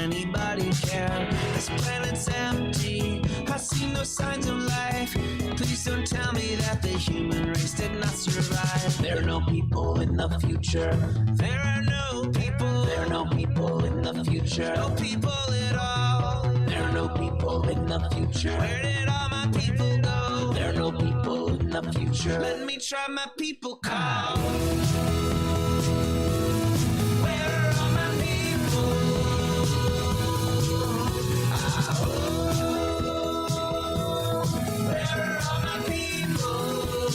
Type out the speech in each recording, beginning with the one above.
anybody care? This planet's empty, I see no signs of life. Please don't tell me that the human race did not survive. There are no people in the future. There are no people. There are no people in the future. No people at all. There are no people in the future. Where did all my people go? There are no people in the future. Let me try my people call. Where are all my people? Where are all my people?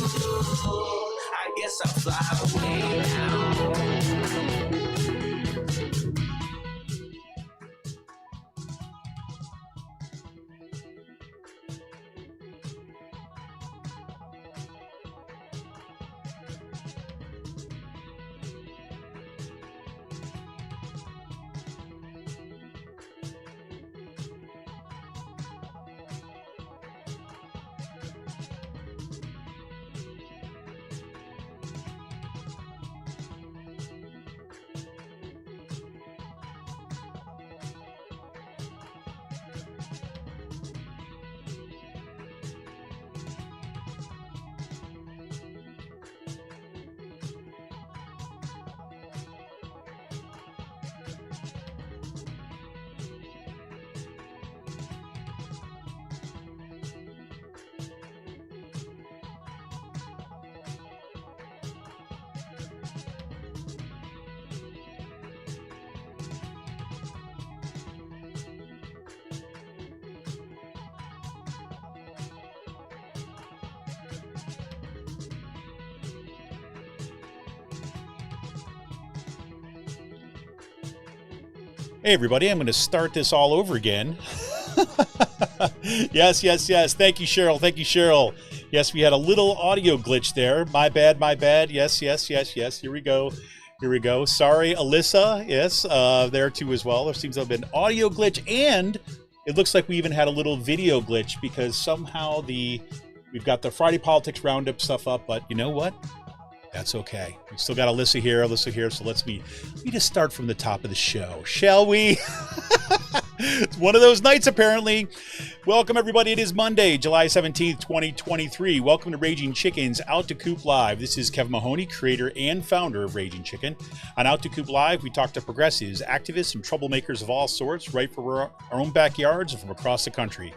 I guess I'll fly away now. Hey everybody, I'm going to start this all over again. Yes. Thank you, Cheryl. Yes, we had a little audio glitch there. My bad. Yes. Here we go. Sorry, Alyssa. Yes, there too as well. There seems to have been audio glitch, and it looks like we even had a little video glitch because somehow we've got the Friday Politics Roundup stuff up, but you know what? That's okay. We still got Alyssa here, so let me just start from the top of the show, shall we? It's one of those nights, apparently. Welcome, everybody. It is Monday, July 17th, 2023. Welcome to Raging Chicken's Out to Coop Live. This is Kevin Mahoney, creator and founder of Raging Chicken. On Out to Coop Live, we talk to progressives, activists, and troublemakers of all sorts, right from our own backyards and from across the country.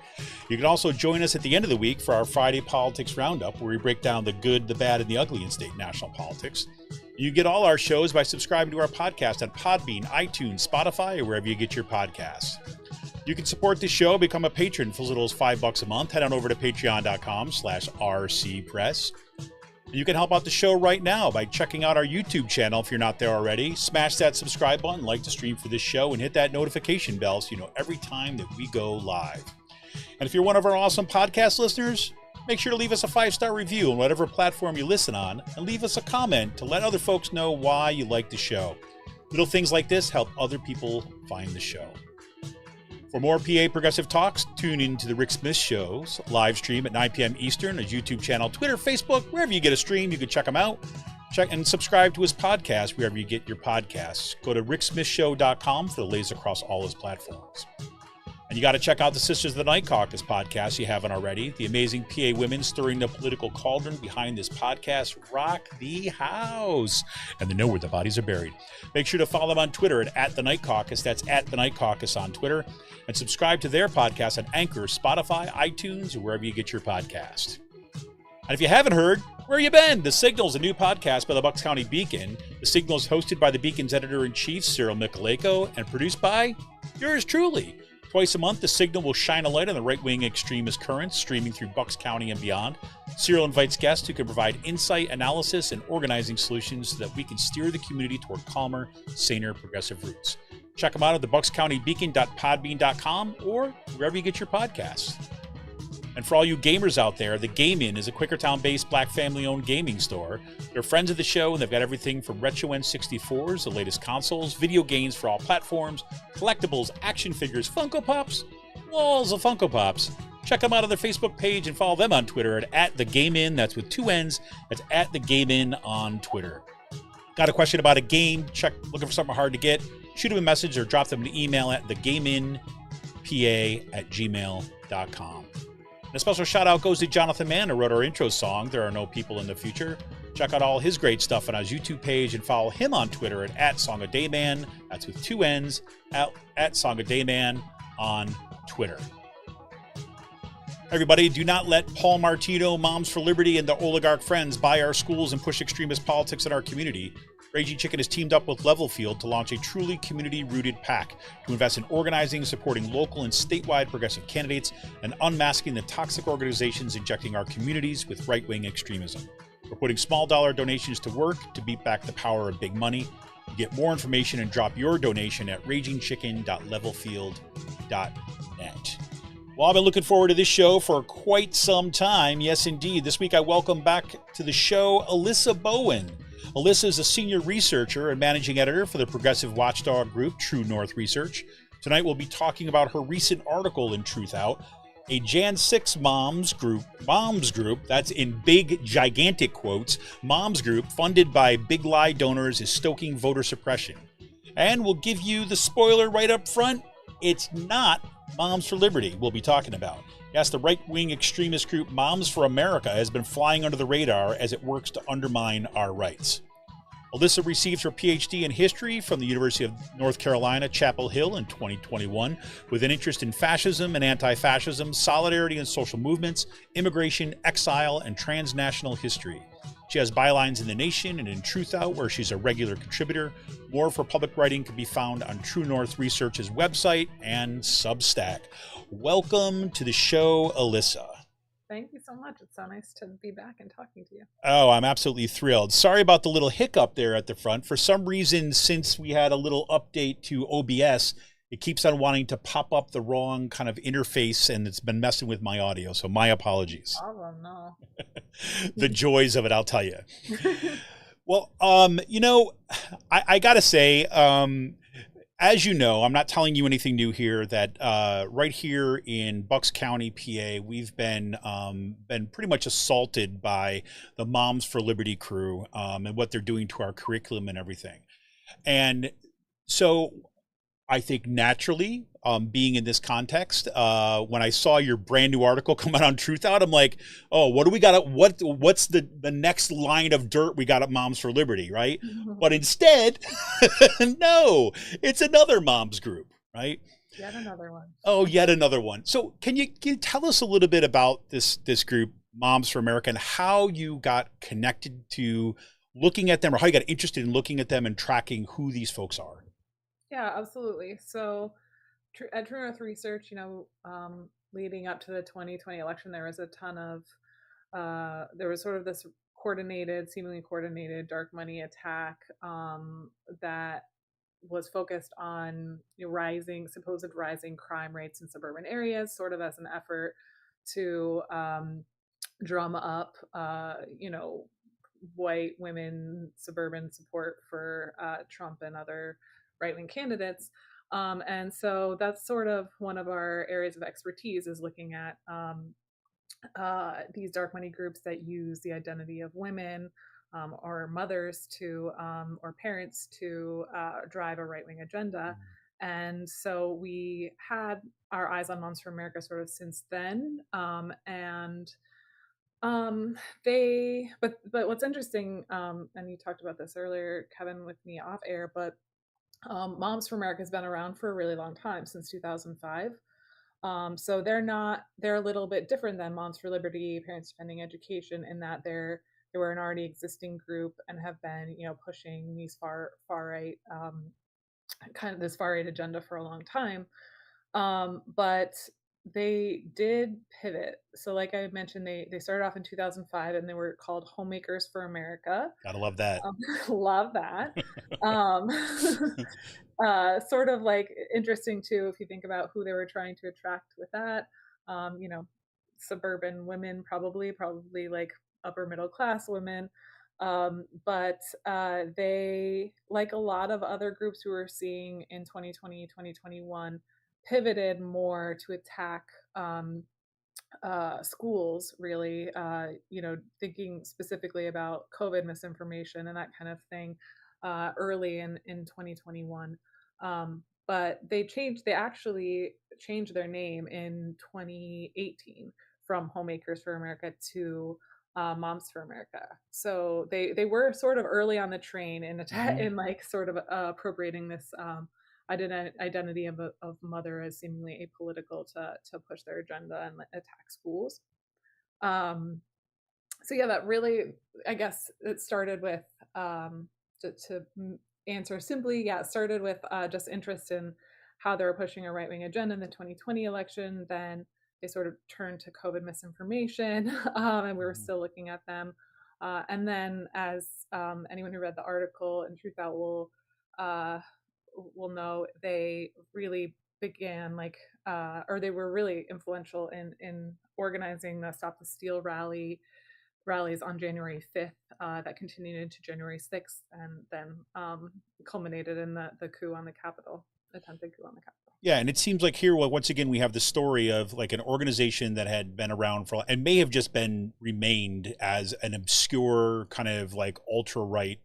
You can also join us at the end of the week for our Friday Politics Roundup, where we break down the good, the bad, and the ugly in state national politics. You get all our shows by subscribing to our podcast on Podbean, iTunes, Spotify, or wherever you get your podcasts. You can support the show, become a patron for as little as $5 a month. Head on over to patreon.com/rcpress. You can help out the show right now by checking out our YouTube channel if you're not there already. Smash that subscribe button, like the stream for this show, and hit that notification bell so you know every time that we go live. And if you're one of our awesome podcast listeners, make sure to leave us a 5-star review on whatever platform you listen on, and leave us a comment to let other folks know why you like the show. Little things like this help other people find the show. For more PA Progressive Talks, tune into the Rick Smith Show's live stream at 9 p.m. Eastern, his YouTube channel, Twitter, Facebook, wherever you get a stream, you can check him out. Check and subscribe to his podcast wherever you get your podcasts. Go to ricksmithshow.com for the latest across all his platforms. And you got to check out the Sisters of the Night Caucus podcast you haven't already. The amazing PA women stirring the political cauldron behind this podcast rock the house. And they know where the bodies are buried. Make sure to follow them on Twitter at The Night Caucus. That's at The Night Caucus on Twitter. And subscribe to their podcast on Anchor, Spotify, iTunes, or wherever you get your podcast. And if you haven't heard, where you been? The Signal is a new podcast by the Bucks County Beacon. The Signal is hosted by the Beacon's editor-in-chief, Cyril Michaleko, and produced by yours truly. Twice a month, The Signal will shine a light on the right-wing extremist currents streaming through Bucks County and beyond. Cyril invites guests who can provide insight, analysis, and organizing solutions so that we can steer the community toward calmer, saner, progressive roots. Check them out at the buckscountybeacon.podbean.com or wherever you get your podcasts. And for all you gamers out there, the Game Inn is a Quakertown-based black family-owned gaming store. They're friends of the show, and they've got everything from retro N64s, the latest consoles, video games for all platforms, collectibles, action figures, Funko Pops, walls of Funko Pops. Check them out on their Facebook page and follow them on Twitter at The Game Inn. That's with 2 N's. That's at The Game Inn on Twitter. Got a question about a game? Looking for something hard to get? shoot them a message or drop them an email at thegameinpa@gmail.com. And a special shout out goes to Jonathan Mann, who wrote our intro song, There Are No People in the Future. Check out all his great stuff on his YouTube page and follow him on Twitter at @SongADayman. That's with 2 N's, at @SongADayman on Twitter. Everybody, do not let Paul Martino, Moms for Liberty, and the oligarch friends buy our schools and push extremist politics in our community. Raging Chicken has teamed up with Levelfield to launch a truly community-rooted PAC to invest in organizing, supporting local and statewide progressive candidates, and unmasking the toxic organizations injecting our communities with right-wing extremism. We're putting small dollar donations to work to beat back the power of big money. You get more information and drop your donation at ragingchicken.levelfield.net. Well, I've been looking forward to this show for quite some time. Yes, indeed. This week I welcome back to the show Alyssa Bowen. Alyssa is a senior researcher and managing editor for the progressive watchdog group True North Research. Tonight we'll be talking about her recent article in TruthOut, a Jan 6 moms group, that's in big, gigantic quotes, moms group funded by big lie donors is stoking voter suppression. And we'll give you the spoiler right up front. It's not Moms for Liberty we'll be talking about. Yes, the right-wing extremist group Moms for America has been flying under the radar as it works to undermine our rights. Alyssa received her PhD in history from the University of North Carolina, Chapel Hill in 2021, with an interest in fascism and anti-fascism, solidarity and social movements, immigration, exile, and transnational history. She has bylines in The Nation and in TruthOut, where she's a regular contributor. More of her public writing can be found on True North Research's website and Substack. Welcome to the show, Alyssa. Thank you so much. It's so nice to be back and talking to you. Oh, I'm absolutely thrilled. Sorry about the little hiccup there at the front. For some reason, since we had a little update to OBS, it keeps on wanting to pop up the wrong kind of interface, and it's been messing with my audio. So my apologies. Oh, no. The joys of it, I'll tell you. Well, I got to say, as you know, I'm not telling you anything new here, that right here in Bucks County, PA, we've been pretty much assaulted by the Moms for Liberty crew and what they're doing to our curriculum and everything. And so I think naturally, being in this context, when I saw your brand new article come out on TruthOut, I'm like, oh, what do we got? What's the next line of dirt we got at Moms for Liberty, right? But instead, no, it's another moms group, right? Yet another one. Oh, yet another one. So can you tell us a little bit about this group, Moms for America, and how you got connected to looking at them, or how you got interested in looking at them and tracking who these folks are? Yeah, absolutely. So at True North Research, leading up to the 2020 election, there was a ton of, there was sort of this seemingly coordinated dark money attack that was focused on supposed rising crime rates in suburban areas, sort of as an effort to drum up, white women suburban support for Trump and other right-wing candidates. And so that's sort of one of our areas of expertise, is looking at these dark money groups that use the identity of women or mothers or parents to drive a right-wing agenda. And so we had our eyes on Moms for America sort of since then. But what's interesting, and you talked about this earlier, Kevin, with me off air, but Moms for America has been around for a really long time, since 2005. So they're a little bit different than Moms for Liberty, Parents Defending Education, in that they were an already existing group and have been, pushing these far right, this far right agenda for a long time. But they did pivot. So like I mentioned, they started off in 2005 and they were called Homemakers for America. Gotta love that. Love that. Sort of like interesting too, if you think about who they were trying to attract with that. Suburban women, probably like upper middle class women. But they, like a lot of other groups we were seeing in 2020, 2021, pivoted more to attack schools, really, thinking specifically about COVID misinformation and that kind of thing early in 2021. But they actually changed their name in 2018 from Homemakers for America to Moms for America. So they were sort of early on the train in like sort of appropriating this identity of mother as seemingly apolitical to push their agenda and attack schools. So yeah, that really, I guess it started with to answer simply, yeah, it started with just interest in how they were pushing a right wing agenda in the 2020 election. Then they sort of turned to COVID misinformation, and we were still looking at them. And then, as anyone who read the article in TruthOut will know, they really began or they were really influential in organizing the Stop the Steal rallies on January 5th that continued into January 6th and then culminated in the coup on the Capitol, attempted coup on the Capitol. Yeah, and it seems like here, well, once again, we have the story of like an organization that had been around for and may have just been remained as an obscure kind of like ultra right,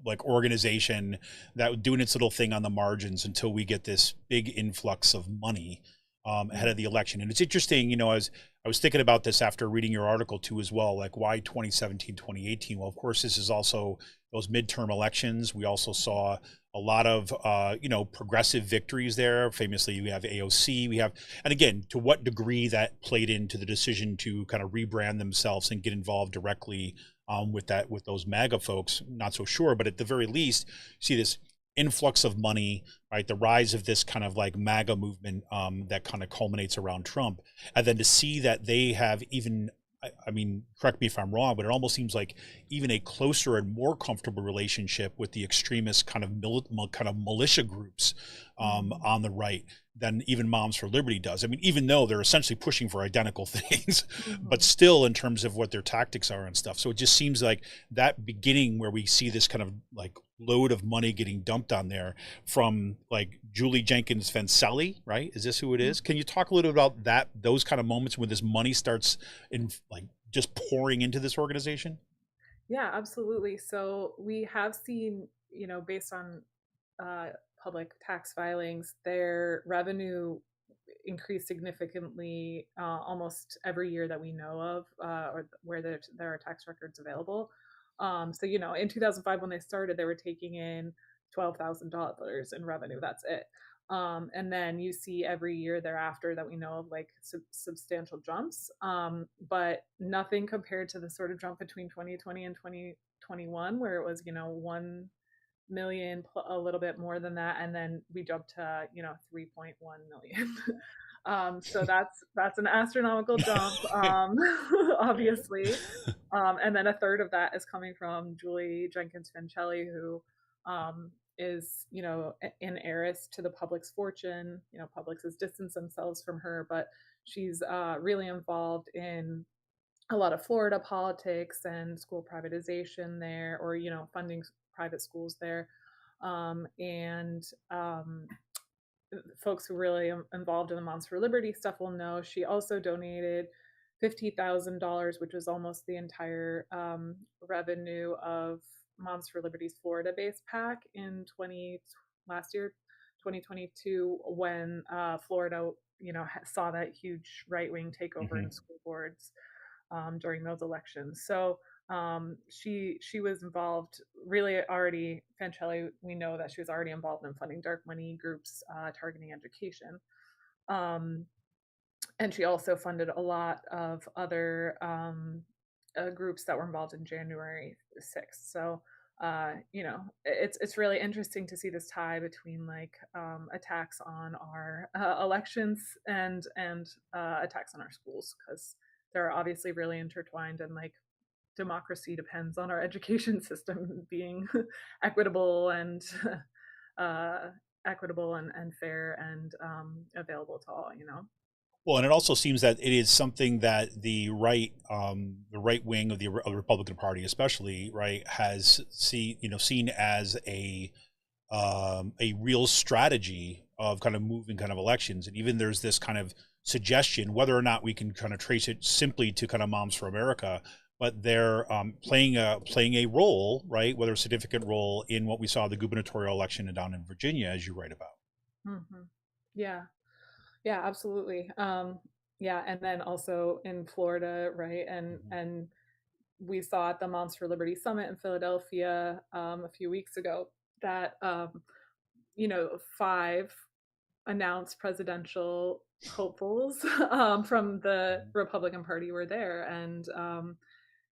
like organization that was doing its little thing on the margins until we get this big influx of money ahead of the election. And it's interesting, as I was thinking about this after reading your article too as well, like why 2017, 2018? Well, of course, this is also those midterm elections. We also saw a lot of, progressive victories there. Famously, we have AOC, and again, to what degree that played into the decision to kind of rebrand themselves and get involved directly with those MAGA folks, not so sure, but at the very least, see this influx of money, right? The rise of this kind of like MAGA movement that kind of culminates around Trump. And then to see that they have even, I mean, correct me if I'm wrong, but it almost seems like even a closer and more comfortable relationship with the extremist kind of militia groups on the right than even Moms for Liberty does. I mean, even though they're essentially pushing for identical things, but still in terms of what their tactics are and stuff. So it just seems like that beginning where we see this kind of like load of money getting dumped on there from like Julie Jenkins Fencelli, right? Is this who it is? Can you talk a little bit about those kind of moments when this money starts in like just pouring into this organization? Yeah, absolutely. So we have seen, based on public tax filings, their revenue increased significantly almost every year that we know of, or where there are tax records available. So, in 2005, when they started, they were taking in $12,000 in revenue. That's it. And then you see every year thereafter that we know of like substantial jumps, but nothing compared to the sort of jump between 2020 and 2021, where it was, 1 million, a little bit more than that, and then we jumped to 3.1 million. So that's an astronomical jump, obviously. And then a third of that is coming from Julie Jenkins Fencelli, who is an heiress to the Publix fortune. Publix has distanced themselves from her, but she's really involved in a lot of Florida politics and school privatization there, or funding private schools there, and folks who really involved in the Moms for Liberty stuff will know she also donated $50,000, which was almost the entire revenue of Moms for Liberty's Florida-based PAC in last year, 2022, when Florida, saw that huge right-wing takeover in school boards during those elections. So she was involved really already. Fancelli, we know that she was already involved in funding dark money groups targeting education. And she also funded a lot of other groups that were involved in January 6th. So, it's really interesting to see this tie between like attacks on our elections and attacks on our schools, because they're obviously really intertwined, and like democracy depends on our education system being equitable and fair and available to all. Well, and it also seems that it is something that the right wing of the Republican Party, especially, right, has seen as a real strategy of kind of moving kind of elections. And even there's this kind of suggestion, whether or not we can kind of trace it simply to kind of Moms for America, but they're playing a role, right, whether a significant role in what we saw the gubernatorial election down in Virginia, as you write about. Mm-hmm. Yeah. Yeah, absolutely. Yeah, and then also in Florida, right? And we saw at the Moms for Liberty Summit in Philadelphia a few weeks ago that 5 announced presidential hopefuls from the Republican Party were there, and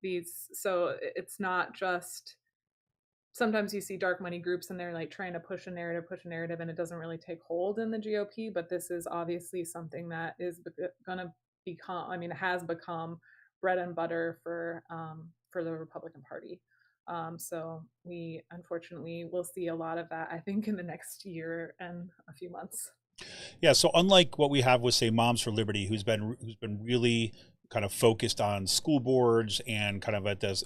it's not just sometimes you see dark money groups and they're like trying to push a narrative, and it doesn't really take hold in the GOP. But this is obviously something that is going to become, I mean, it has become bread and butter for the Republican Party. So we unfortunately will see a lot of that, I think, in the next year and a few months. Yeah, so unlike what we have with, say, Moms for Liberty, who's been really kind of focused on school boards and kind of at this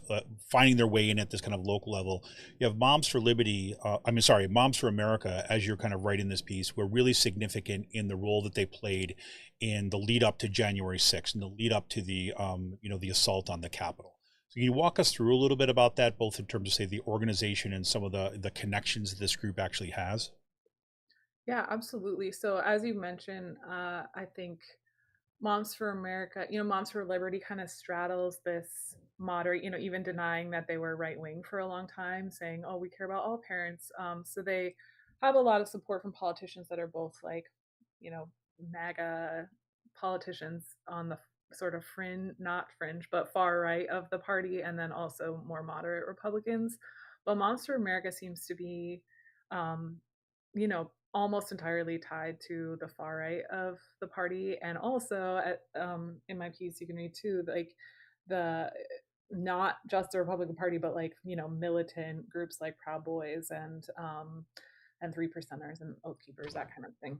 finding their way in at this kind of local level, you have Moms for Liberty. Moms for America, as you're kind of writing this piece, were really significant in the role that they played in the lead up to January 6th and the lead up to the the assault on the Capitol. So can you walk us through a little bit about that, both in terms of, say, the organization and some of the connections that this group actually has? Yeah, absolutely. So as you mentioned, I think Moms for America, Moms for Liberty kind of straddles this moderate, even denying that they were right wing for a long time, saying, oh, we care about all parents. So they have a lot of support from politicians that are both like, MAGA politicians on the sort of fringe, not fringe, but far right of the party, and then also more moderate Republicans. But Moms for America seems to be, um, almost entirely tied to the far right of the party. And also in my piece you can read too, like the not just the Republican Party, but like militant groups like Proud Boys and Three Percenters and Oath Keepers, that kind of thing.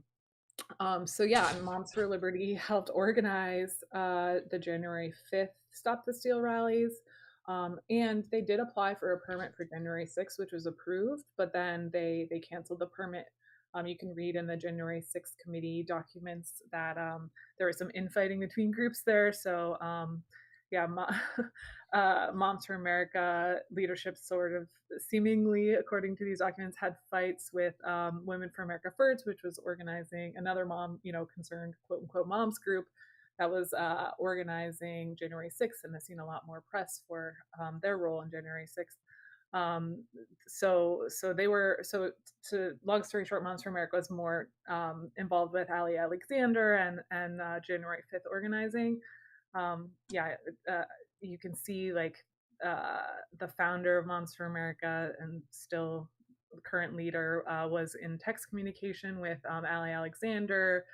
So yeah, Moms for Liberty helped organize the January 5th Stop the Steal rallies. And they did apply for a permit for January 6th, which was approved, but then they canceled the permit. You can read in the January 6th committee documents that there was some infighting between groups there. So yeah, Moms for America leadership sort of seemingly, according to these documents, had fights with Women for America First, which was organizing another concerned quote unquote moms group that was organizing January 6th and has seen a lot more press for their role in January 6th. So they were, to long story short, Moms for America was more involved with Ali Alexander and January 5th organizing. You can see like the founder of Moms for America and still current leader was in text communication with Ali Alexander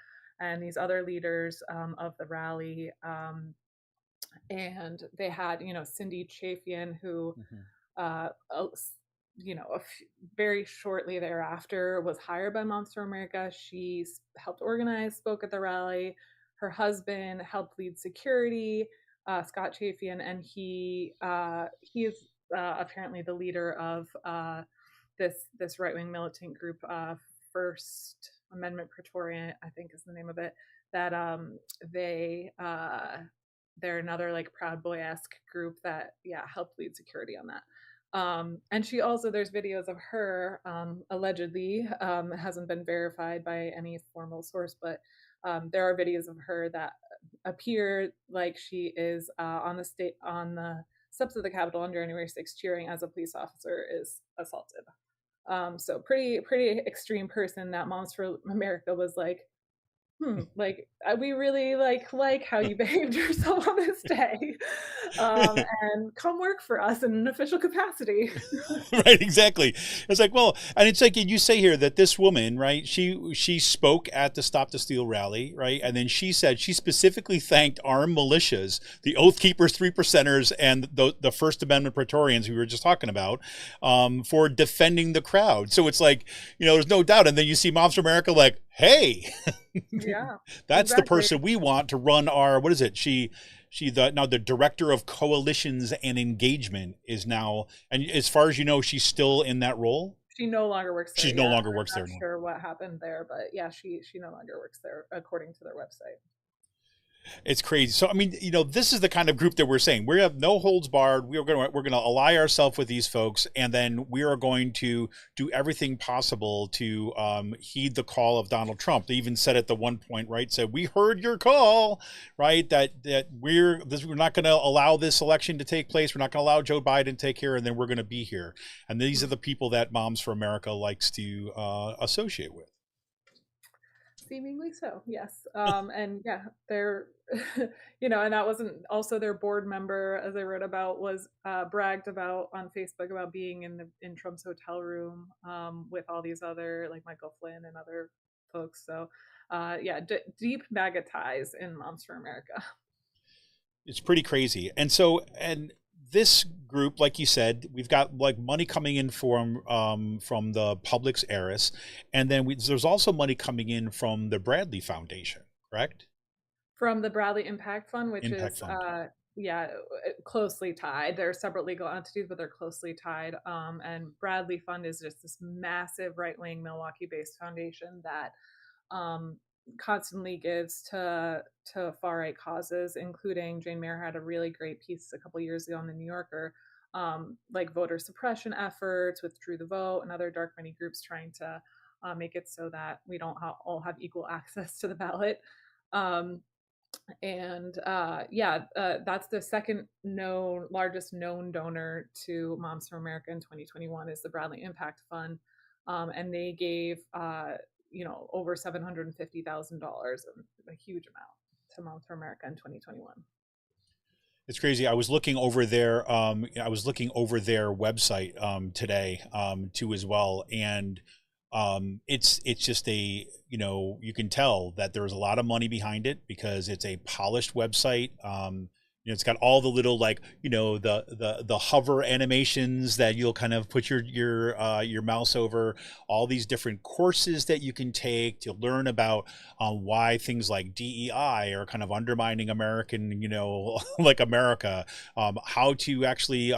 and these other leaders of the rally. And they had, Cindy Chafian, who, very shortly thereafter was hired by Moms for America. She helped organize, spoke at the rally. Her husband helped lead security, Scott Chafian, and he is apparently the leader of this right wing militant group, First Amendment Praetorian, I think is the name of it. That they're another like Proud Boy-esque group that helped lead security on that. And she also, there's videos of her allegedly, it hasn't been verified by any formal source, but there are videos of her that appear like she is on the steps of the Capitol on January 6th cheering as a police officer is assaulted. So pretty extreme person that Moms for America was like, like we really like how you behaved yourself on this day, and come work for us in an official capacity. Right, exactly. It's like, well, and it's like you say here that this woman, right, she spoke at the Stop the Steal rally, right, and then she said she specifically thanked armed militias, the Oath Keepers, Three Percenters, and the First Amendment Praetorians we were just talking about, for defending the crowd. So it's like, there's no doubt. And then you see Moms for America like, hey, Yeah, that's exactly. the person we want to run our, what is it? Now the director of coalitions and engagement is now, and as far as you know, she's still in that role. She no longer works there. She no longer works there. I'm not sure what happened there, but yeah, she no longer works there according to their website. It's crazy. So I mean, this is the kind of group that we're saying we have no holds barred. We're going to ally ourselves with these folks, and then we are going to do everything possible to heed the call of Donald Trump. They even said at the one point, right? Said we heard your call, right? That we're not going to allow this election to take place. We're not going to allow Joe Biden to take care, and then we're going to be here. And these are the people that Moms for America likes to associate with. Seemingly so, yes. And yeah, they're, and that wasn't also their board member, as I wrote about, was bragged about on Facebook about being in Trump's hotel room with all these other, like Michael Flynn and other folks. So yeah, deep MAGA ties in Moms for America. It's pretty crazy. And this group, like you said, we've got like money coming in from the Publix heiress, and then there's also money coming in from the Bradley Foundation, correct? From the Bradley Impact Fund, which Impact is Fund. yeah, closely tied. They're separate legal entities, but they're closely tied. And Bradley Fund is just this massive right-wing Milwaukee-based foundation that constantly gives to far right causes, including Jane Mayer had a really great piece a couple years ago in the New Yorker, like voter suppression efforts with TruthOut and other dark money groups trying to make it so that we don't all have equal access to the ballot. And that's the second largest known donor to Moms for America in 2021 is the Bradley Impact Fund, and they gave over $750,000, a huge amount, to Moms for America in 2021. It's crazy. I was looking over their website today too as well, and it's just you can tell that there's a lot of money behind it because it's a polished website. It's got all the little the hover animations that you'll kind of put your mouse over, all these different courses that you can take to learn about why things like DEI are kind of undermining American, like America, how to actually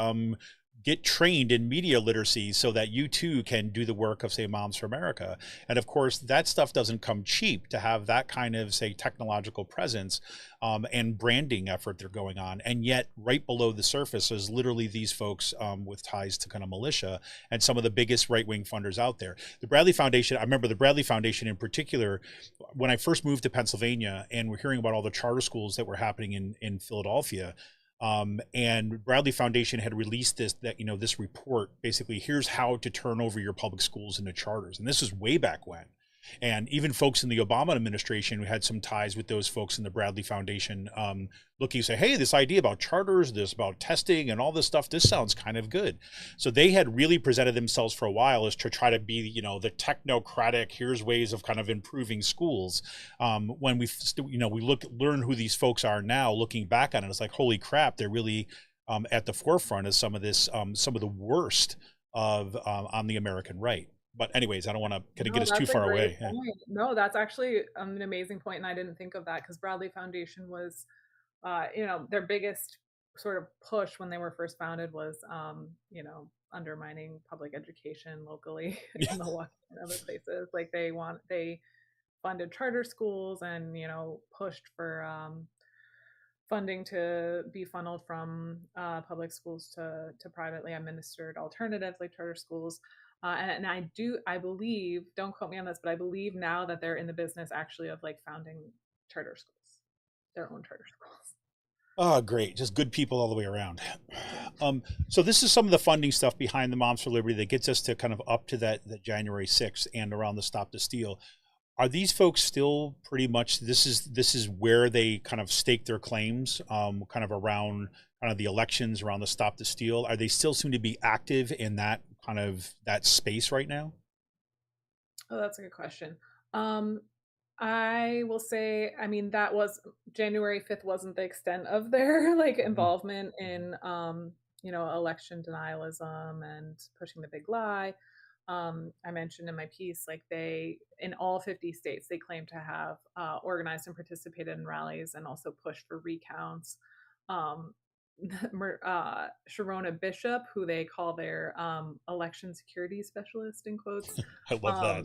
get trained in media literacy so that you too can do the work of, say, Moms for America. And of course, that stuff doesn't come cheap to have that kind of, say, technological presence and branding effort they're going on. And yet right below the surface is literally these folks with ties to kind of militia and some of the biggest right-wing funders out there. The Bradley Foundation, I remember the Bradley Foundation in particular, when I first moved to Pennsylvania and we're hearing about all the charter schools that were happening in Philadelphia, and Bradley Foundation had released this report, basically, here's how to turn over your public schools into charters. And this is way back when. And even folks in the Obama administration who had some ties with those folks in the Bradley Foundation looking to say, hey, this idea about charters, this about testing and all this stuff, this sounds kind of good. So they had really presented themselves for a while as to try to be, the technocratic, here's ways of kind of improving schools. When we learn who these folks are now, looking back on it, it's like, holy crap, they're really at the forefront of some of this, some of the worst of on the American right. But anyways, I don't want to kind of get us too far away. Yeah. No, that's actually an amazing point, and I didn't think of that because Bradley Foundation was, their biggest sort of push when they were first founded was, undermining public education locally in Milwaukee and other places. Like they funded charter schools and pushed for funding to be funneled from public schools to privately administered alternatives like charter schools. And I believe, don't quote me on this, but I believe now that they're in the business actually of like founding charter schools, their own charter schools. Oh, great. Just good people all the way around. So this is some of the funding stuff behind the Moms for Liberty that gets us to kind of up to that January 6th and around the Stop the Steal. Are these folks still pretty much, this is where they kind of stake their claims, kind of around kind of the elections, around the Stop the Steal? Are they still seem to be active in that kind of that space right now? Oh, that's a good question. I will say, I mean, that was January 5th wasn't the extent of their like involvement in, election denialism and pushing the big lie. I mentioned in my piece, like they, in all 50 states, they claim to have organized and participated in rallies and also pushed for recounts. Sharona Bishop, who they call their election security specialist in quotes, I love that.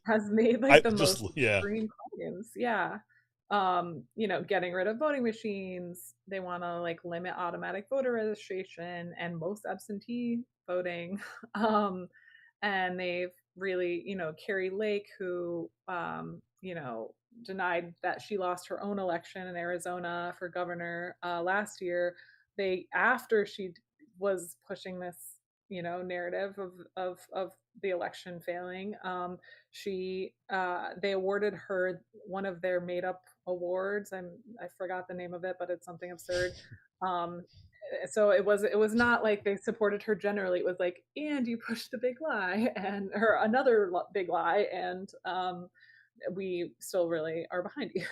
has made like the most extreme claims. Yeah. getting rid of voting machines. They want to like limit automatic voter registration and most absentee voting. um, and they've really, Carrie Lake, who, denied that she lost her own election in Arizona for governor last year. After she was pushing this, narrative of the election failing, they awarded her one of their made up awards. I forgot the name of it, but it's something absurd. Um, so it was not like they supported her generally. It was like, and you pushed a big lie and or another big lie, and we still really are behind you.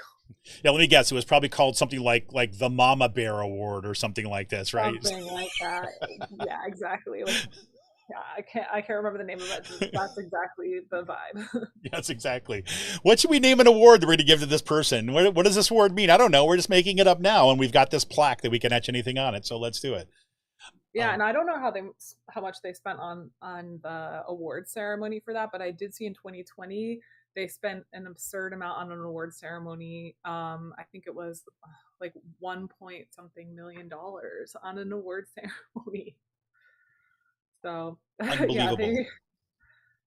Yeah, let me guess. It was probably called something like the Mama Bear Award or something like this, right? Something like that. Yeah, exactly. Like, yeah, I can't remember the name of it. That's exactly the vibe. Yes, exactly. What should we name an award that we're going to give to this person? What does this award mean? I don't know. We're just making it up now, and we've got this plaque that we can etch anything on it. So let's do it. Yeah, and I don't know how much they spent on the award ceremony for that, but I did see in 2020 they spent an absurd amount on an award ceremony. I think it was like 1 point something million dollars on an award ceremony. So yeah, Unbelievable.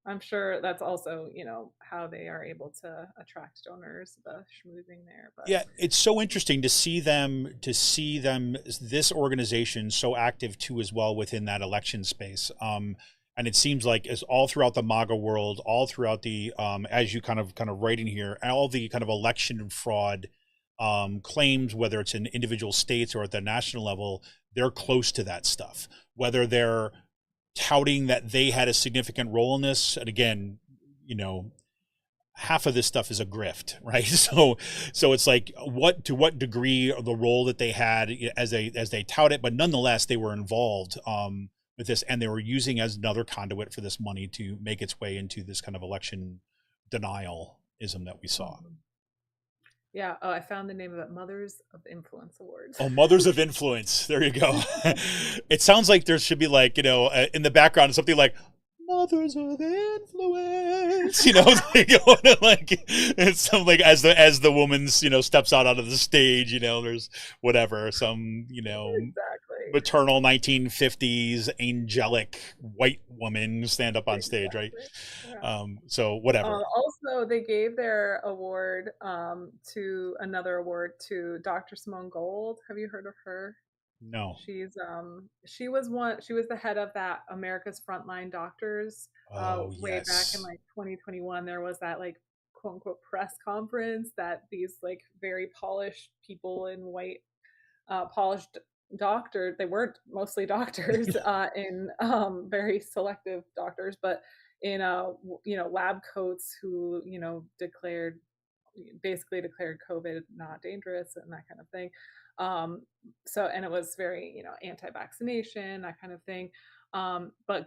I'm sure that's also, how they are able to attract donors, the schmoozing there. But Yeah, it's so interesting to see them, this organization so active too as well within that election space. And it seems like it's all throughout the MAGA world, all throughout the as you kind of writing here, all the kind of election fraud claims, whether it's in individual states or at the national level, they're close to that stuff. Whether they're touting that they had a significant role in this, and again, half of this stuff is a grift, right? So it's like to what degree the role that they had as they tout it, but nonetheless they were involved with this, and they were using as another conduit for this money to make its way into this kind of election denialism that we saw. yeah. Oh, I found the name of it: Mothers of Influence Awards. Oh, Mothers of Influence. There you go. It sounds like there should be like, in the background something like Mothers of Influence, like it's something like as the woman, steps out onto the stage, there's whatever, some, Exactly. maternal 1950s angelic white woman stand up on stage, right? Yeah. So whatever. Also, they gave their award to another award to Dr. Simone Gold. Have you heard of her? No. She was the head of that America's Frontline Doctors Oh, way back in yes. like 2021. There was that like quote unquote press conference that these like very polished people in white polished doctors, they weren't mostly doctors in very selective doctors, but in lab coats who basically declared COVID not dangerous and that kind of thing. So, and it was very, anti-vaccination, that kind of thing. But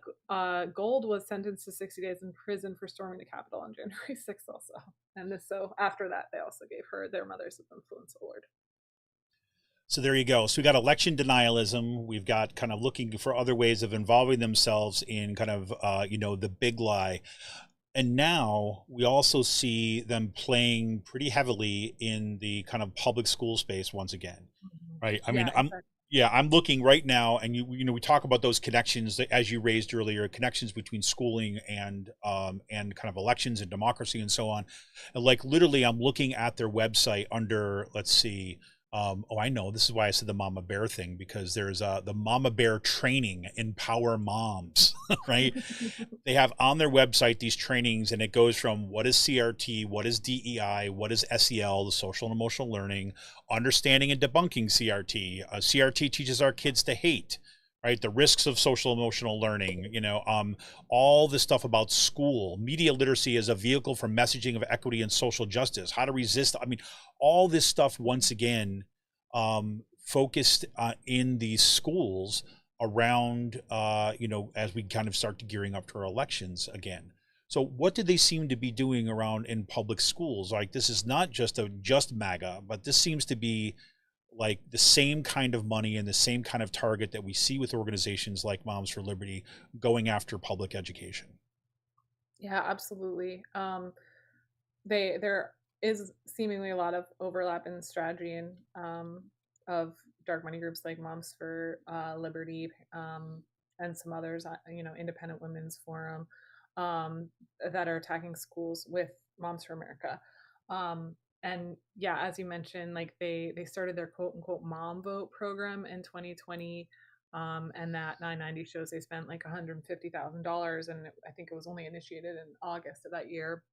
Gold was sentenced to 60 days in prison for storming the Capitol on January 6th also. And so after that, they also gave her their Mothers of Influence Award. So there you go. So we got election denialism. We've got kind of looking for other ways of involving themselves in kind of, the big lie. And now we also see them playing pretty heavily in the kind of public school space once again, right? I mean, Exactly. I'm looking right now, and we talk about those connections that, as you raised earlier, connections between schooling and kind of elections and democracy and so on. And like literally, I'm looking at their website under, let's see. I know, this is why I said the Mama Bear thing, because there's the Mama Bear training, Empower Moms, right? They have on their website these trainings, and it goes from what is CRT, what is DEI, what is SEL, the social and emotional learning, understanding and debunking CRT. CRT teaches our kids to hate, right? The risks of social emotional learning, all the stuff about school, media literacy as a vehicle for messaging of equity and social justice, how to resist. I mean, all this stuff, once again, focused in these schools around, as we kind of start to gearing up to our elections again. So what did they seem to be doing around in public schools? Like, this is not just MAGA, but this seems to be like the same kind of money and the same kind of target that we see with organizations like Moms for Liberty going after public education. Yeah, absolutely. They're is seemingly a lot of overlap in strategy and of dark money groups like Moms for Liberty, and some others, Independent Women's Forum, um, that are attacking schools with Moms for America. And yeah, as you mentioned, like they started their quote unquote mom vote program in 2020. And that 990 shows they spent like $150,000, and I think it was only initiated in August of that year.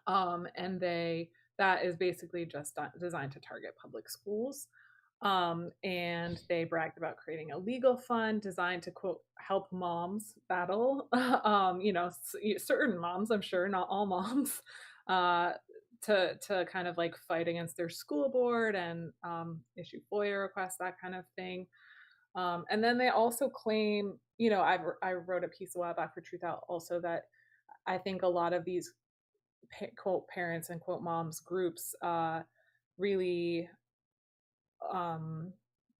And that is basically just designed to target public schools. And they bragged about creating a legal fund designed to quote help moms battle, certain moms, I'm sure, not all moms, uh, to kind of like fight against their school board and issue FOIA requests, that kind of thing. And then they also claim, I wrote a piece a while back for TruthOut also that I think a lot of these quote parents and quote moms groups really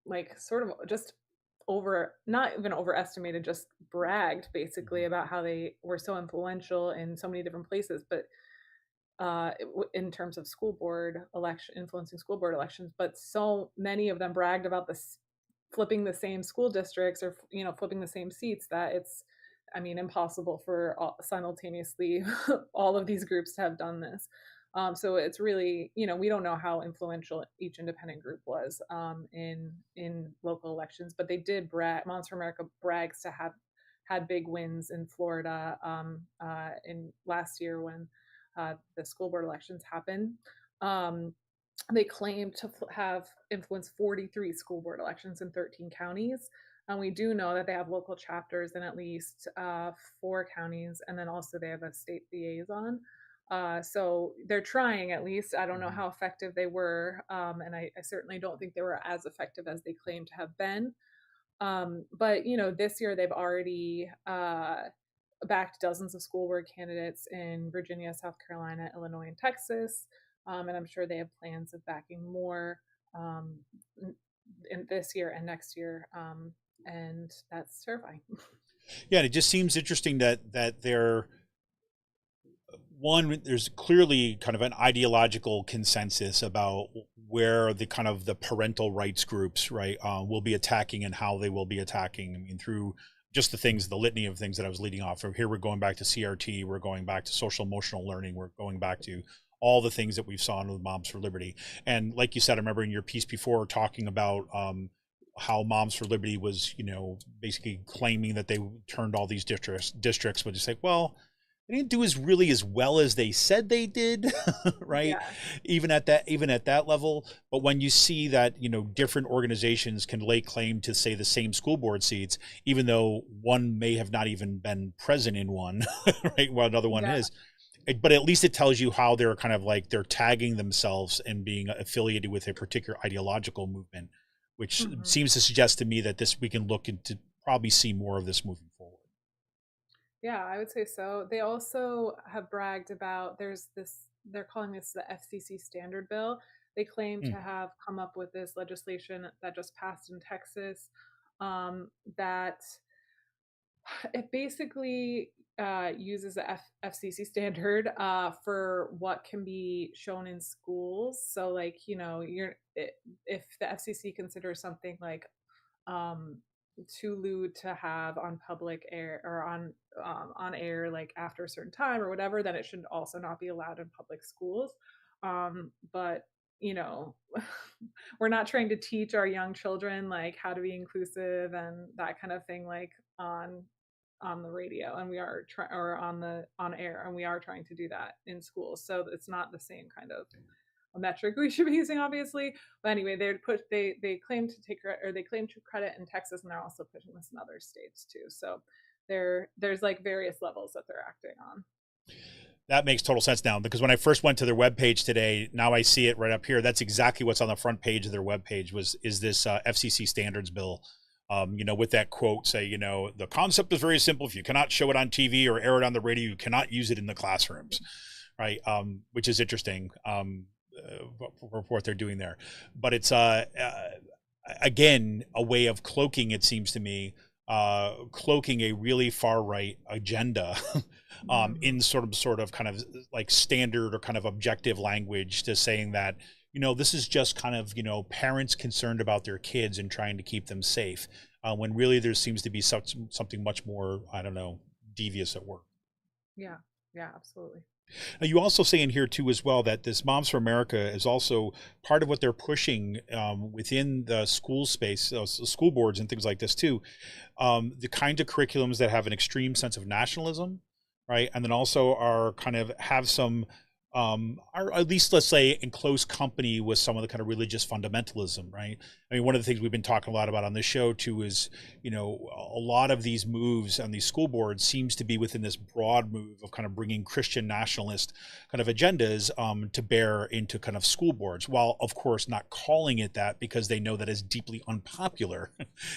like sort of just not even overestimated, just bragged basically about how they were so influential in so many different places, but in terms of school board election influencing school board elections. But so many of them bragged about this flipping the same school districts, or flipping the same seats, that it's, I mean, impossible for simultaneously all of these groups to have done this. So it's really, we don't know how influential each independent group was in local elections, but they did brag. Moms for America brags to have had big wins in Florida in last year when the school board elections happened. They claim to have influenced 43 school board elections in 13 counties. And we do know that they have local chapters in at least 4 counties, and then also they have a state liaison. So they're trying, at least. I don't know how effective they were, and I certainly don't think they were as effective as they claim to have been. But this year they've already backed dozens of school board candidates in Virginia, South Carolina, Illinois, and Texas. And I'm sure they have plans of backing more in this year and next year. And that's terrifying. Yeah, and it just seems interesting that there's clearly kind of an ideological consensus about where the kind of the parental rights groups, right, will be attacking and how they will be attacking. I mean, through just the litany of things that I was leading off from here. We're going back to CRT, we're going back to social emotional learning, we're going back to all the things that we've saw with Moms for Liberty. And like you said, I remember in your piece before talking about how Moms for Liberty was, basically claiming that they turned all these districts, but just like, well, they didn't do as well as they said they did, right? Yeah. Even at that level. But when you see that, different organizations can lay claim to, say, the same school board seats, even though one may have not even been present in one, right? While another one is. But at least it tells you how they're kind of like they're tagging themselves and being affiliated with a particular ideological movement, which seems to suggest to me that we can look into probably see more of this moving forward. Yeah, I would say so. They also have bragged about they're calling this the FCC standard bill. They claim to have come up with this legislation that just passed in Texas, that it basically uses the FCC standard for what can be shown in schools. So, like, if the FCC considers something like too lewd to have on public air or on air, like after a certain time or whatever, then it should also not be allowed in public schools. But we're not trying to teach our young children like how to be inclusive and that kind of thing, like on the radio, and we are or on air, and we are trying to do that in schools. So it's not the same kind of a metric we should be using, obviously. But anyway, they claim to take, or they claim to credit in Texas, and they're also pushing this in other states too. So there's like various levels that they're acting on. That makes total sense now, because when I first went to their webpage today, now I see it right up here. That's exactly what's on the front page of their webpage is this FCC standards bill. With that quote, say, the concept is very simple. If you cannot show it on TV or air it on the radio, you cannot use it in the classrooms, right? Which is interesting for what they're doing there. But it's, again, a way of cloaking, it seems to me, cloaking a really far right agenda in sort of kind of like standard or kind of objective language to saying that, this is just kind of, parents concerned about their kids and trying to keep them safe, when really there seems to be something much more, I don't know, devious at work. Yeah, absolutely. Now, you also say in here too as well that this Moms for America is also part of what they're pushing within the school space, school boards and things like this too. The kinds of curriculums that have an extreme sense of nationalism, right? And then also are kind of have some, or at least let's say in close company with some of the kind of religious fundamentalism, right? I mean, one of the things we've been talking a lot about on this show too is, a lot of these moves on these school boards seems to be within this broad move of kind of bringing Christian nationalist kind of agendas to bear into kind of school boards, while of course not calling it that because they know that is deeply unpopular.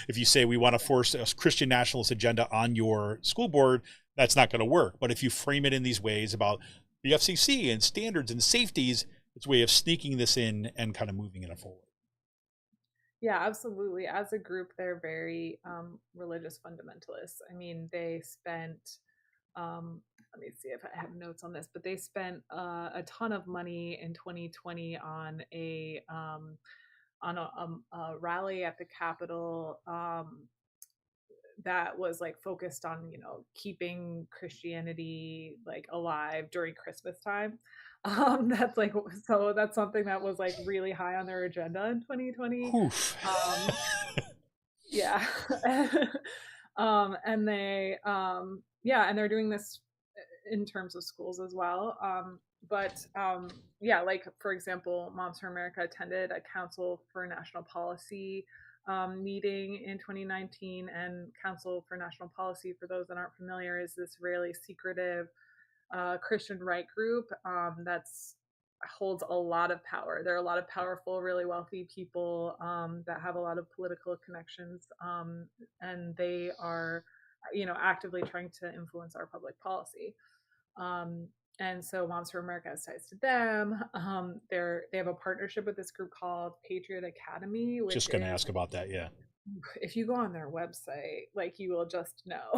If you say we want to force a Christian nationalist agenda on your school board, that's not going to work. But if you frame it in these ways about the FCC and standards and safeties, it's a way of sneaking this in and kind of moving it forward. Yeah, absolutely. As a group, they're very religious fundamentalists. I mean, they spent, let me see if I have notes on this, but they spent a ton of money in 2020 on a rally at the Capitol that was like focused on, keeping Christianity like alive during Christmas time. That's like, so that's something that was like really high on their agenda in 2020. Yeah. And they, and they're doing this in terms of schools as well. Like for example, Moms for America attended a Council for National Policy meeting in 2019, and Council for National Policy, for those that aren't familiar, is this really secretive Christian right group that's holds a lot of power. There are a lot of powerful, really wealthy people that have a lot of political connections, and they are, actively trying to influence our public policy. And so Moms for America has ties to them. They have a partnership with this group called Patriot Academy. Just going to ask about that, yeah. If you go on their website, like, you will just know.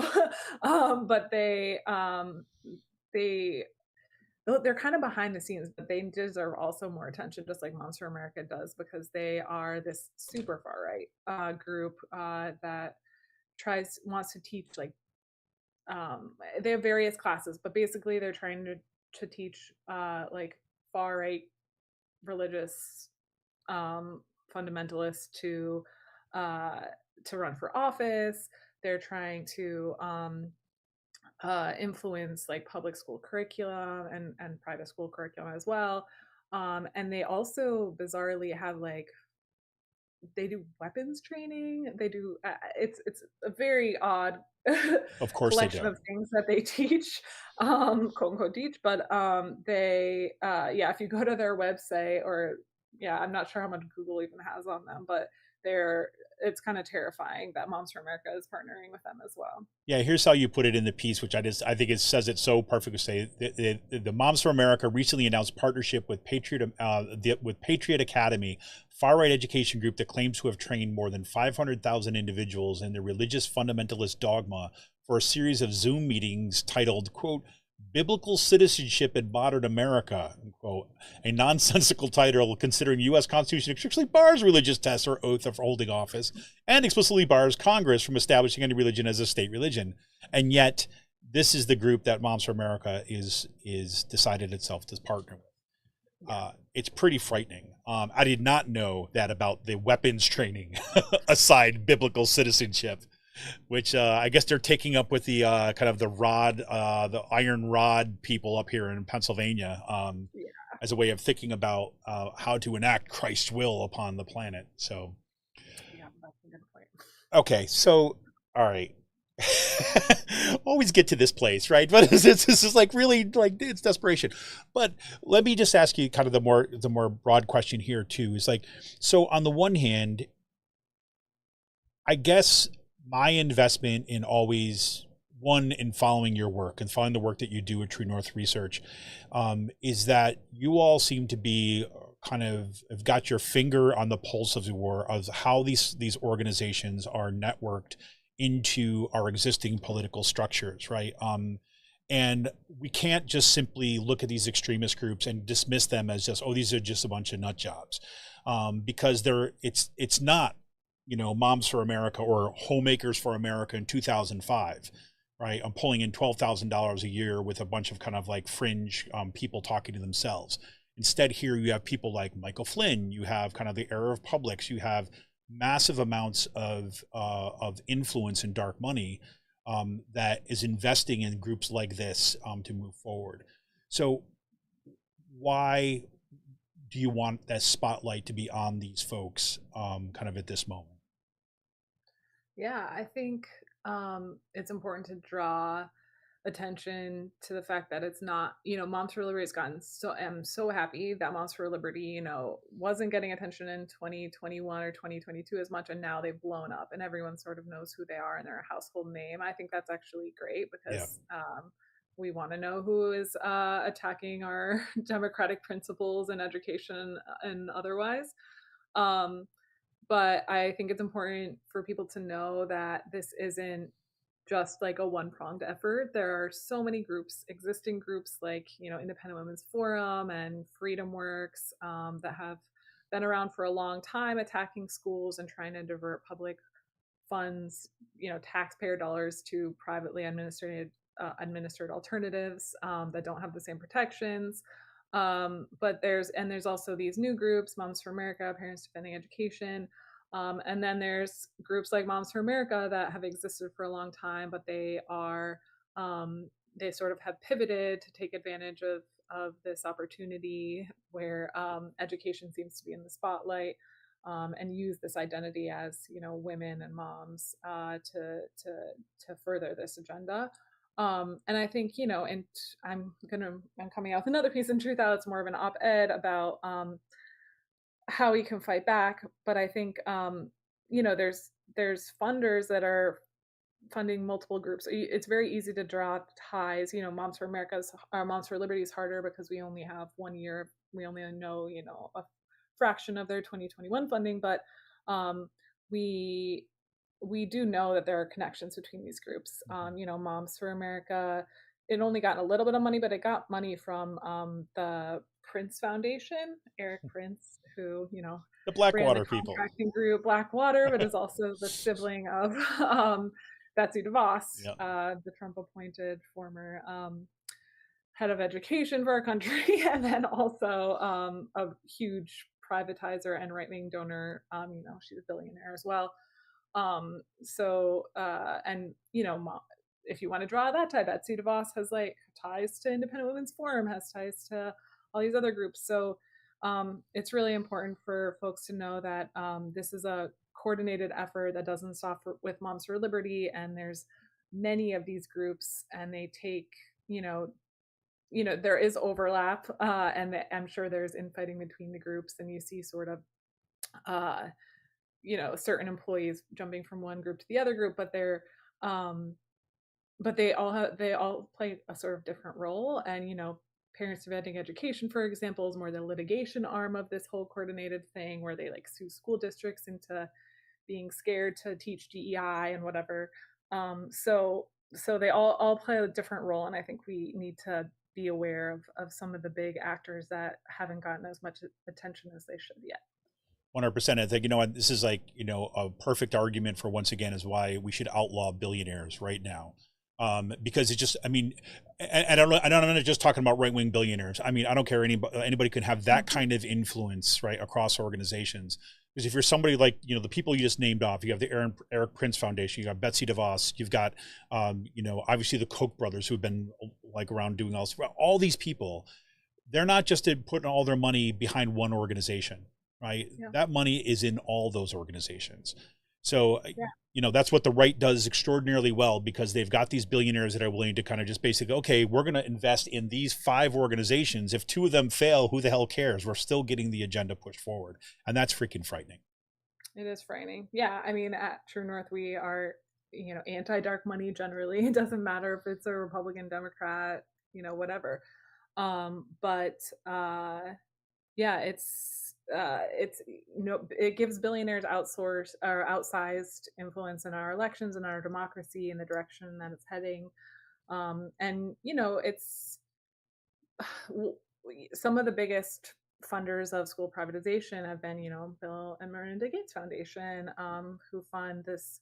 But they're kind of behind the scenes, but they deserve also more attention, just like Moms for America does, because they are this super far right group that wants to teach, like, they have various classes, but basically they're trying to teach like far right religious fundamentalists to run for office. They're trying to influence like public school curriculum and private school curriculum as well. And they also bizarrely have like, they do weapons training. They do it's a very odd of course collection of things that they teach, quote unquote teach. But they if you go to their website, or I'm not sure how much Google even has on them, but it's kind of terrifying that Moms for America is partnering with them as well. Yeah, here's how you put it in the piece, which I think it says it so perfectly. Say the Moms for America recently announced partnership with Patriot Academy, far right education group that claims to have trained more than 500,000 individuals in the religious fundamentalist dogma, for a series of Zoom meetings titled, quote, "Biblical Citizenship in Modern America," unquote, a nonsensical title considering the U.S. Constitution explicitly bars religious tests or oath of holding office, and explicitly bars Congress from establishing any religion as a state religion. And yet, this is the group that Moms for America is decided itself to partner with. It's pretty frightening. I did not know that about the weapons training aside biblical citizenship, which I guess they're taking up with the kind of the iron rod people up here in Pennsylvania as a way of thinking about how to enact Christ's will upon the planet. So, yeah, that's a good point. Okay, so all right. Always get to this place, right? But this is like really like it's desperation. But let me just ask you kind of the more broad question here too. Is like, so on the one hand, I guess my investment in in following your work and following the work that you do at True North Research, is that you all seem to be kind of have got your finger on the pulse of the war of how these organizations are networked into our existing political structures, right? And we can't just simply look at these extremist groups and dismiss them as just, oh, these are just a bunch of nut jobs, because it's not, Moms for America or Homemakers for America in 2005, right? I'm pulling in $12,000 a year with a bunch of kind of like fringe people talking to themselves. Instead, here you have people like Michael Flynn. You have kind of the era of Publix. You have massive amounts of influence and dark money that is investing in groups like this to move forward. So why do you want that spotlight to be on these folks kind of at this moment? Yeah, I think it's important to draw attention to the fact that it's not, Moms for Liberty has gotten I'm so happy that Moms for Liberty, wasn't getting attention in 2021 or 2022 as much, and now they've blown up and everyone sort of knows who they are and they're a household name. I think that's actually great because we want to know who is attacking our democratic principles and education and otherwise. But I think it's important for people to know that this isn't just like a one-pronged effort. There are so many groups, existing groups like, Independent Women's Forum and Freedom Works, that have been around for a long time attacking schools and trying to divert public funds, taxpayer dollars to privately administered alternatives that don't have the same protections. But there's also these new groups, Moms for America, Parents Defending Education. And then there's groups like Moms for America that have existed for a long time, but they sort of have pivoted to take advantage of this opportunity where education seems to be in the spotlight, and use this identity as, women and moms to further this agenda. And I think, and I'm coming out with another piece in TruthOut. It's more of an op-ed about how we can fight back. But I think, there's funders that are funding multiple groups. It's very easy to draw ties. Moms for Moms for Liberty is harder because we only have 1 year. We only know, a fraction of their 2021 funding, but we do know that there are connections between these groups. Moms for America, it only got a little bit of money, but it got money from the Prince Foundation, Eric Prince, who, The ran the Blackwater people. contracting group Blackwater, but is also the sibling of Betsy DeVos, the Trump-appointed former head of education for our country, and then also a huge privatizer and right-wing donor. She's a billionaire as well. If you want to draw that tie, Betsy DeVos has like ties to Independent Women's Forum, has ties to all these other groups. So it's really important for folks to know that this is a coordinated effort that doesn't stop with Moms for Liberty, and there's many of these groups, and they take, there is overlap, and I'm sure there's infighting between the groups, and you see sort of certain employees jumping from one group to the other group, but they all play a sort of different role. And Parents Defending Education, for example, is more the litigation arm of this whole coordinated thing, where they like sue school districts into being scared to teach DEI and whatever. So they all play a different role, and I think we need to be aware of some of the big actors that haven't gotten as much attention as they should yet. 100%. I think, this is like, a perfect argument for, once again, is why we should outlaw billionaires right now. Because it just, and I'm not just talking about right-wing billionaires. I don't care. Anybody can have that kind of influence, right, across organizations. Because if you're somebody like, the people you just named off, you have the Eric Prince Foundation, you got Betsy DeVos, you've got, obviously the Koch brothers, who've been like around doing all these people. They're not just putting all their money behind one organization, right? Yeah. That money is in all those organizations. So, that's what the right does extraordinarily well, because they've got these billionaires that are willing to kind of just basically, okay, we're going to invest in these 5 organizations. If 2 of them fail, who the hell cares? We're still getting the agenda pushed forward. And that's freaking frightening. It is frightening. Yeah. At True North, we are, anti-dark money generally. It doesn't matter if it's a Republican, Democrat, whatever. It gives billionaires outsized influence in our elections and our democracy and the direction that it's heading. And it's some of the biggest funders of school privatization have been, Bill and Melinda Gates Foundation, who fund this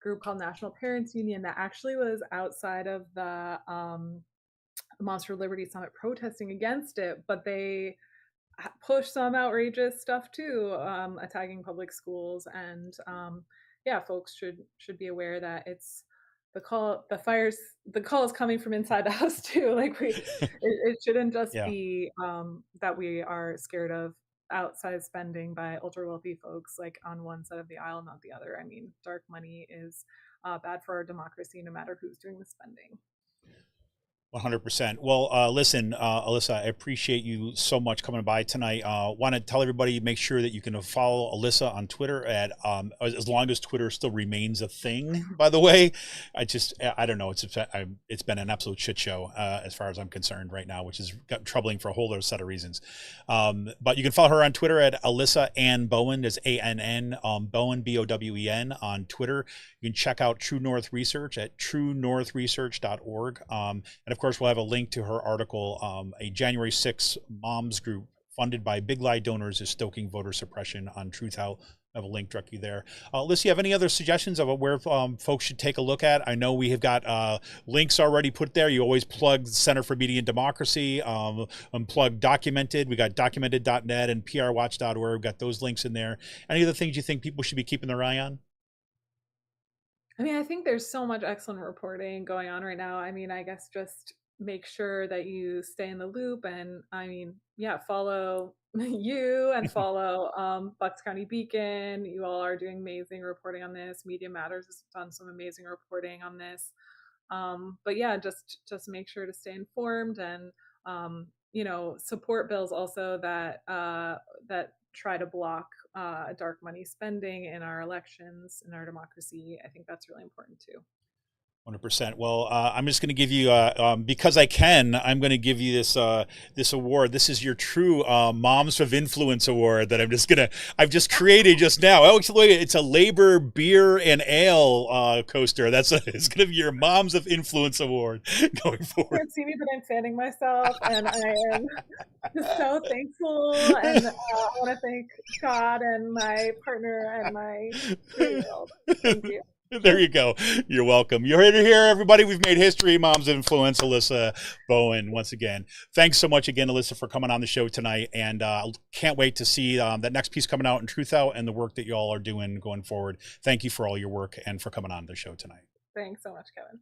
group called National Parents Union that actually was outside of the Moms for Liberty Summit protesting against it, but they push some outrageous stuff too, attacking public schools. And yeah, folks should be aware that it's the call is coming from inside the house too. Like it shouldn't just be that we are scared of outside spending by ultra wealthy folks, like on one side of the aisle, not the other. I mean, dark money is bad for our democracy, no matter who's doing the spending. 100%. Well, listen, Alyssa, I appreciate you so much coming by tonight. Want to tell everybody, make sure that you can follow Alyssa on Twitter at, as long as Twitter still remains a thing, by the way. I don't know. It's been an absolute shit show as far as I'm concerned right now, which is troubling for a whole other set of reasons. But you can follow her on Twitter at Alyssa Ann Bowen. There's ANN, Bowen, BOWEN on Twitter. You can check out True North Research at truenorthresearch.org. And of course, we'll have a link to her article, a January 6th moms group funded by Big Lie donors is stoking voter suppression on TruthOut. I have a link directly there. Alyssa, you have any other suggestions of where folks should take a look at? I know we have got links already put there. You always plug Center for Media and Democracy, plug Documented. We got documented.net and prwatch.org. We've got those links in there. Any other things you think people should be keeping their eye on? I mean, I think there's so much excellent reporting going on right now. I mean, I guess just make sure that you stay in the loop, and I mean, yeah, follow you and follow Bucks County Beacon. You all are doing amazing reporting on this. Media Matters has done some amazing reporting on this. But yeah, just make sure to stay informed and support bills also that try to block dark money spending in our elections, in our democracy. I think that's really important too. 100%. Well, I'm just going to give you, because I can, I'm going to give you this award. This is your true Moms of Influence award that I've just created just now. Oh, it's a Labor beer and ale coaster. It's going to be your Moms of Influence award going forward. You can't see me, but I'm fanning myself, and I am just so thankful. And I want to thank God and my partner and my 3-year-old. Thank you. There you go. You're welcome. You're here, everybody. We've made history. Moms of Influence, Alyssa Bowen, once again. Thanks so much again, Alyssa, for coming on the show tonight. And can't wait to see that next piece coming out in TruthOut and the work that you all are doing going forward. Thank you for all your work and for coming on the show tonight. Thanks so much, Kevin.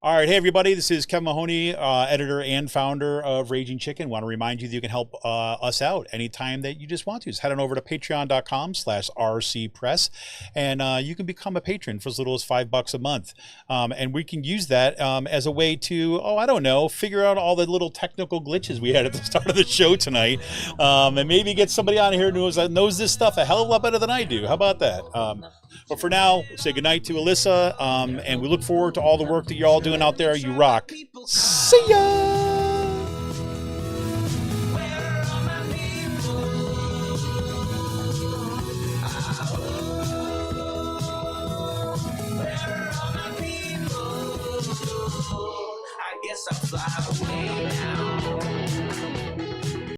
All right. Hey, everybody. This is Kevin Mahoney, editor and founder of Raging Chicken. Want to remind you that you can help us out anytime that you just want to. Just head on over to patreon.com/rcpress, and you can become a patron for as little as $5 a month. And we can use that as a way to, figure out all the little technical glitches we had at the start of the show tonight. And maybe get somebody on here who knows this stuff a hell of a lot better than I do. How about that? But for now, we'll say goodnight to Alyssa, and we look forward to all the work that you're all doing out there. You rock. See ya!